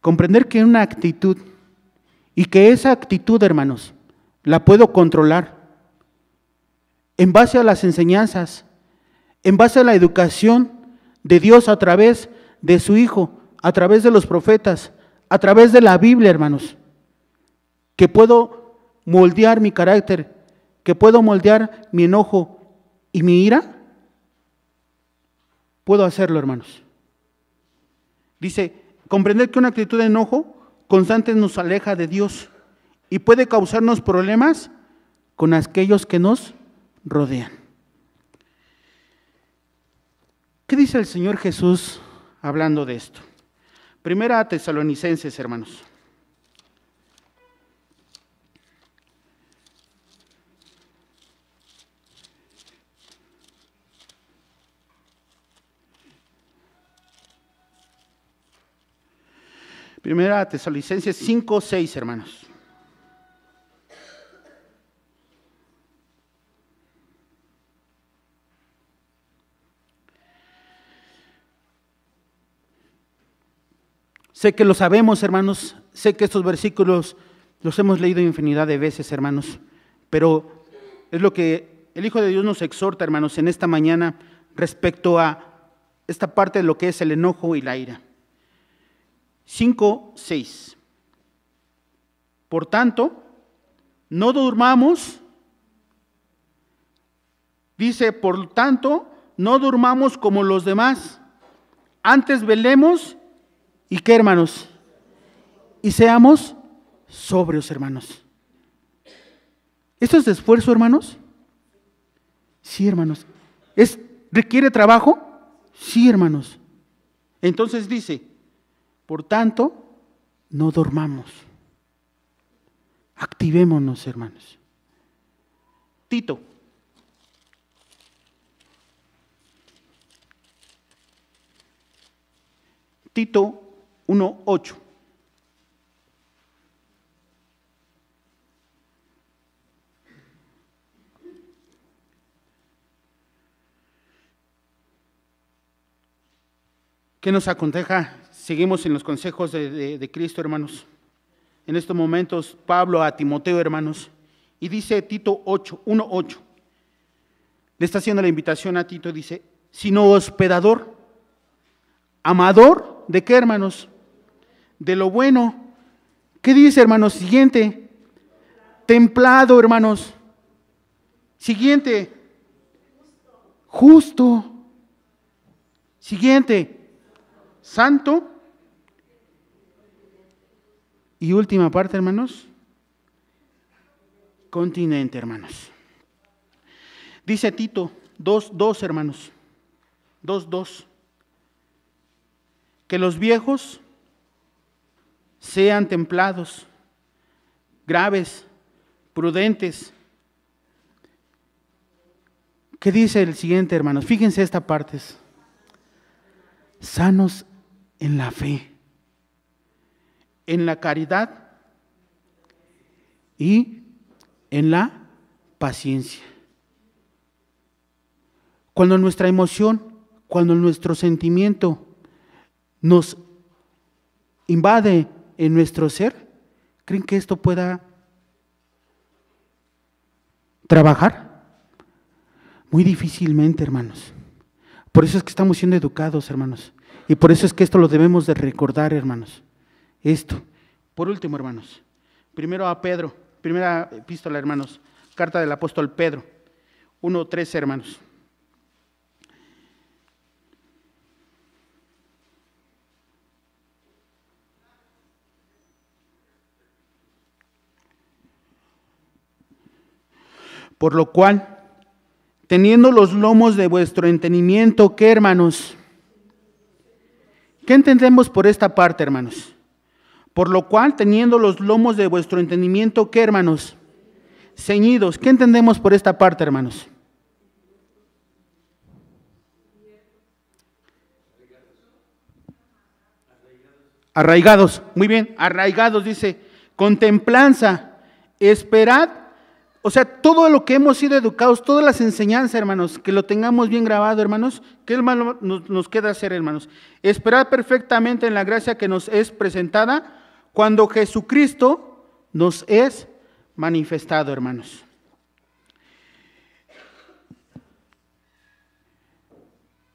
Comprender que una actitud, y que esa actitud, hermanos, la puedo controlar en base a las enseñanzas, en base a la educación de Dios a través de su Hijo, a través de los profetas, a través de la Biblia, hermanos, que puedo moldear mi carácter, que puedo moldear mi enojo y mi ira. Puedo hacerlo, hermanos. Dice, comprender que una actitud de enojo constante nos aleja de Dios y puede causarnos problemas con aquellos que nos rodean. ¿Qué dice el Señor Jesús hablando de esto? Primera a Tesalonicenses, hermanos. Primera a Tesalonicenses 5:6, hermanos. Sé que lo sabemos, hermanos, sé que estos versículos los hemos leído infinidad de veces, hermanos, pero es lo que el Hijo de Dios nos exhorta, hermanos, en esta mañana respecto a esta parte de lo que es el enojo y la ira. 5:6. Por tanto, no durmamos, dice, por tanto, no durmamos como los demás, antes velemos. ¿Y qué, hermanos? Y seamos sobrios, hermanos. ¿Esto es esfuerzo, hermanos? Sí, hermanos. ¿Requiere trabajo? Sí, hermanos. Entonces dice, por tanto, no dormamos. Activémonos, hermanos. Tito. Tito 1:8. ¿Qué nos aconseja? Seguimos en los consejos de Cristo, hermanos. En estos momentos, Pablo a Timoteo, hermanos, y dice Tito 1:8. Le está haciendo la invitación a Tito, dice, sino hospedador, amador, ¿de qué, hermanos? De lo bueno. ¿Qué dice, hermanos? Siguiente, templado, hermanos. Siguiente, justo. Siguiente, santo. Y última parte, hermanos, continente, hermanos. Dice Tito 2:2, hermanos, 2:2, que los viejos sean templados, graves, prudentes. ¿Qué dice el siguiente, hermanos? Fíjense esta parte. Sanos en la fe, en la caridad y en la paciencia. Cuando nuestra emoción, cuando nuestro sentimiento nos invade en nuestro ser, ¿creen que esto pueda trabajar? Muy difícilmente, hermanos. Por eso es que estamos siendo educados, hermanos. Y por eso es que esto lo debemos de recordar, hermanos. Esto. Por último, hermanos. Primero a Pedro, primera epístola, hermanos. Carta del apóstol Pedro. 1:13, hermanos. Por lo cual, teniendo los lomos de vuestro entendimiento, ¿qué, hermanos? ¿Qué entendemos por esta parte, hermanos? Por lo cual, teniendo los lomos de vuestro entendimiento, ¿qué, hermanos? Ceñidos. ¿Qué entendemos por esta parte, hermanos? Arraigados. Muy bien, arraigados, dice. Con templanza, esperad. O sea, todo lo que hemos sido educados, todas las enseñanzas, hermanos, que lo tengamos bien grabado, hermanos, ¿qué hermano nos queda hacer, hermanos? Esperar perfectamente en la gracia que nos es presentada cuando Jesucristo nos es manifestado, hermanos.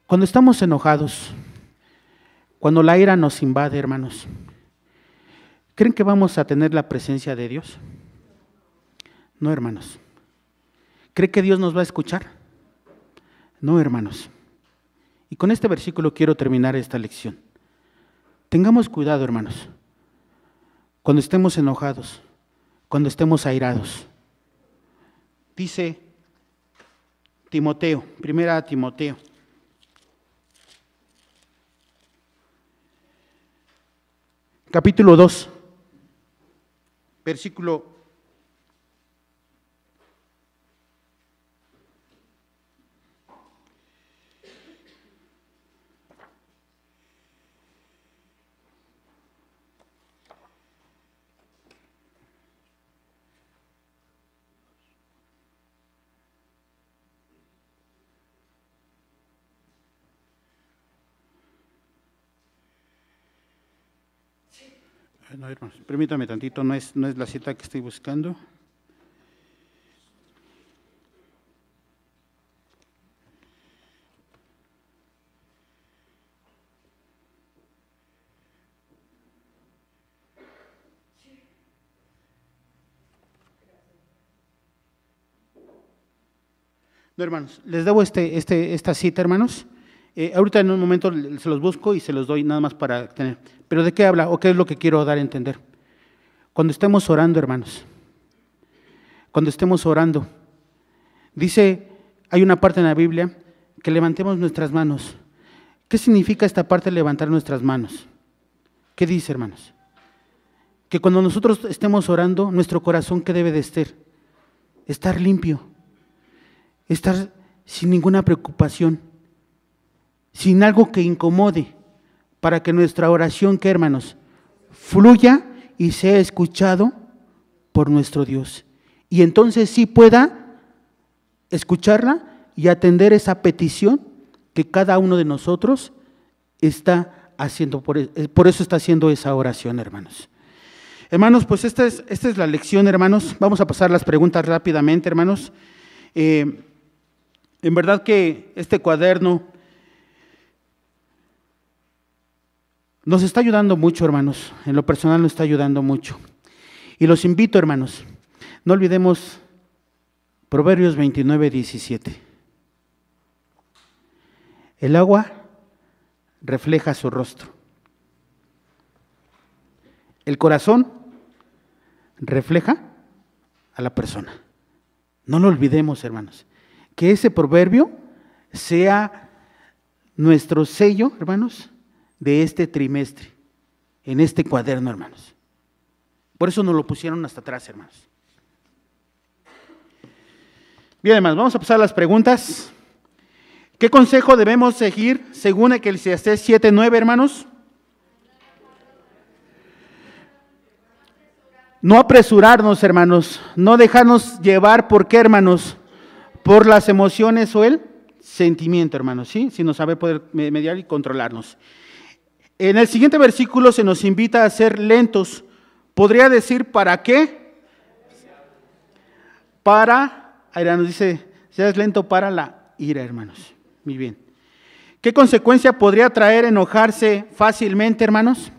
Cuando estamos enojados, cuando la ira nos invade, hermanos, ¿creen que vamos a tener la presencia de Dios? No, hermanos. ¿Cree que Dios nos va a escuchar? No, hermanos. Y con este versículo quiero terminar esta lección. Tengamos cuidado, hermanos, cuando estemos enojados, cuando estemos airados. Dice Timoteo, primera Timoteo. Capítulo 2, versículo 2. No, hermanos, permítame tantito, no es la cita que estoy buscando. No, hermanos, les debo esta cita, hermanos. Ahorita en un momento se los busco y se los doy nada más para tener. ¿Pero de qué habla o qué es lo que quiero dar a entender? Cuando estemos orando, hermanos, cuando estemos orando. Dice, hay una parte en la Biblia que levantemos nuestras manos. ¿Qué significa esta parte de levantar nuestras manos? ¿Qué dice, hermanos? Que cuando nosotros estemos orando, nuestro corazón, ¿qué debe de estar? Estar limpio, estar sin ninguna preocupación, sin algo que incomode, para que nuestra oración, ¿qué, hermanos? Fluya y sea escuchado por nuestro Dios. Y entonces sí pueda escucharla y atender esa petición que cada uno de nosotros está haciendo. Por eso está haciendo esa oración, hermanos. Hermanos, pues esta es la lección, hermanos. Vamos a pasar las preguntas rápidamente, hermanos. En verdad que este cuaderno nos está ayudando mucho, hermanos. En lo personal nos está ayudando mucho. Y los invito, hermanos, no olvidemos Proverbios 29:17. El agua refleja su rostro. El corazón refleja a la persona. No lo olvidemos, hermanos. Que ese proverbio sea nuestro sello, hermanos, de este trimestre, en este cuaderno, hermanos. Por eso nos lo pusieron hasta atrás, hermanos. Bien, hermanos, vamos a pasar a las preguntas. ¿Qué consejo debemos seguir según Eclesiastés 7:9, hermanos? No apresurarnos, hermanos, no dejarnos llevar, ¿por qué, hermanos? Por las emociones o el sentimiento, hermanos, ¿sí? Sino saber poder mediar y controlarnos. En el siguiente versículo se nos invita a ser lentos. ¿Podría decir para qué? Para, nos dice, seas lento para la ira, hermanos. Muy bien. ¿Qué consecuencia podría traer enojarse fácilmente, hermanos?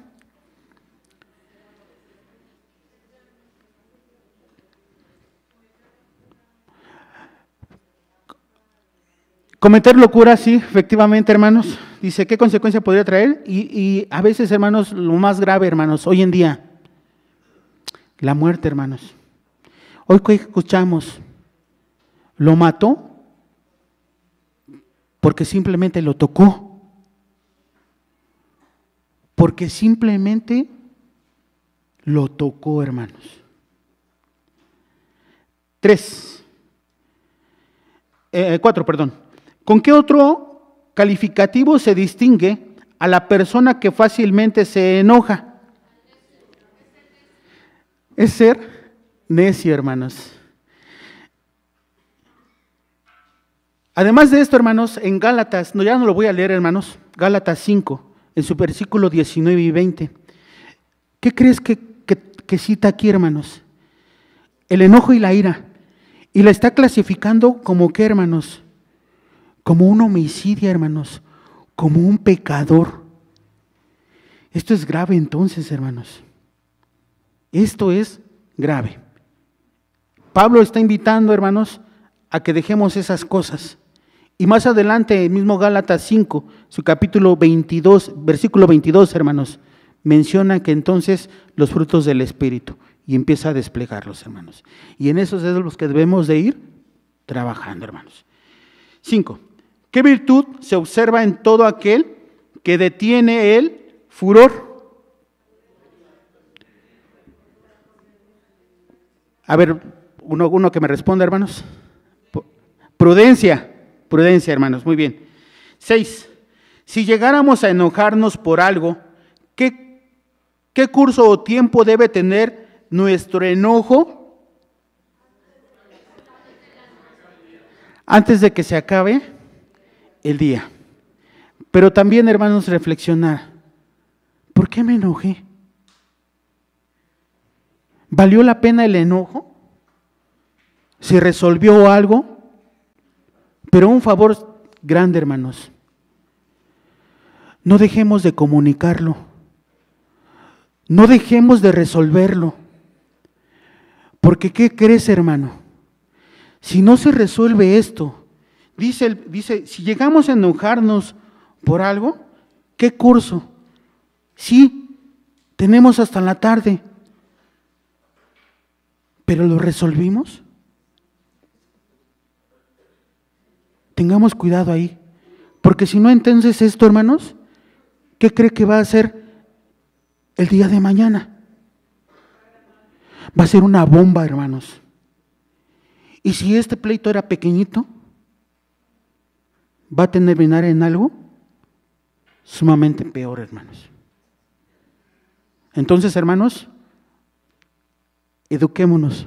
Cometer locura, sí, efectivamente, hermanos. Dice, ¿qué consecuencia podría traer? Y a veces, hermanos, lo más grave, hermanos, hoy en día, la muerte, hermanos. Hoy que escuchamos, lo mató porque simplemente lo tocó. Porque simplemente lo tocó, hermanos. 4, perdón. ¿Con qué otro calificativo se distingue a la persona que fácilmente se enoja? Es ser necio, hermanos. Además de esto, hermanos, en Gálatas, ya no lo voy a leer, hermanos, Gálatas 5, en su versículo 19 y 20. ¿Qué crees que cita aquí, hermanos? El enojo y la ira. Y la está clasificando como ¿qué, hermanos? Como un homicidio, hermanos, como un pecador. Esto es grave entonces, hermanos. Esto es grave. Pablo está invitando, hermanos, a que dejemos esas cosas. Y más adelante, el mismo Gálatas 5, su capítulo 22, versículo 22, hermanos, menciona que entonces los frutos del Espíritu, y empieza a desplegarlos, hermanos. Y en esos es los que debemos de ir trabajando, hermanos. 5. ¿Qué virtud se observa en todo aquel que detiene el furor? A ver, uno que me responda, hermanos. Prudencia, hermanos, muy bien. 6. Si llegáramos a enojarnos por algo, ¿qué curso o tiempo debe tener nuestro enojo? Antes de que se acabe el día. Pero también, hermanos, reflexionar. ¿Por qué me enojé? ¿Valió la pena el enojo? ¿Se resolvió algo? Pero un favor grande, hermanos. No dejemos de comunicarlo. No dejemos de resolverlo. Porque ¿qué crees, hermano? Si no se resuelve esto, dice, si llegamos a enojarnos por algo, ¿qué curso? Sí, tenemos hasta la tarde, pero ¿lo resolvimos? Tengamos cuidado ahí, porque si no, entonces esto, hermanos, ¿qué cree que va a ser el día de mañana? Va a ser una bomba, hermanos. Y si este pleito era pequeñito, va a terminar en algo sumamente peor, hermanos. Entonces, hermanos, eduquémonos.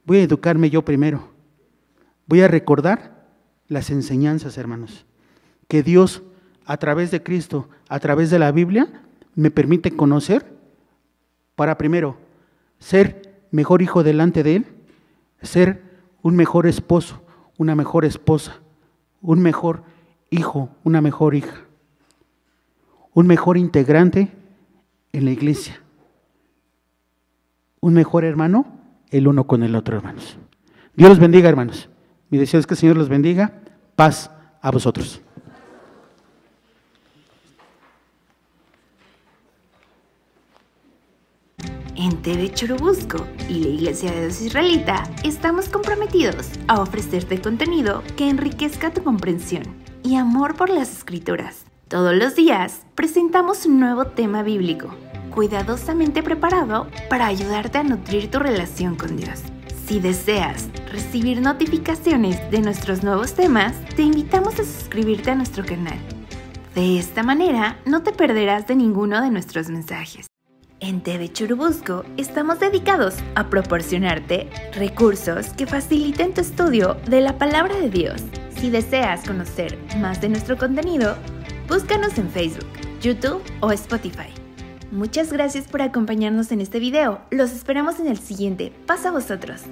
Voy a educarme yo primero. Voy a recordar las enseñanzas, hermanos, que Dios, a través de Cristo, a través de la Biblia, me permite conocer para primero ser mejor hijo delante de Él, ser un mejor esposo, una mejor esposa, un mejor hijo, una mejor hija, un mejor integrante en la iglesia, un mejor hermano, el uno con el otro, hermanos. Dios los bendiga, hermanos. Mi deseo es que el Señor los bendiga. Paz a vosotros. En TV Churubusco y la Iglesia de Dios Israelita estamos comprometidos a ofrecerte contenido que enriquezca tu comprensión y amor por las Escrituras. Todos los días presentamos un nuevo tema bíblico, cuidadosamente preparado para ayudarte a nutrir tu relación con Dios. Si deseas recibir notificaciones de nuestros nuevos temas, te invitamos a suscribirte a nuestro canal. De esta manera, no te perderás de ninguno de nuestros mensajes. En TV Churubusco estamos dedicados a proporcionarte recursos que faciliten tu estudio de la Palabra de Dios. Si deseas conocer más de nuestro contenido, búscanos en Facebook, YouTube o Spotify. Muchas gracias por acompañarnos en este video. Los esperamos en el siguiente. Paz a vosotros.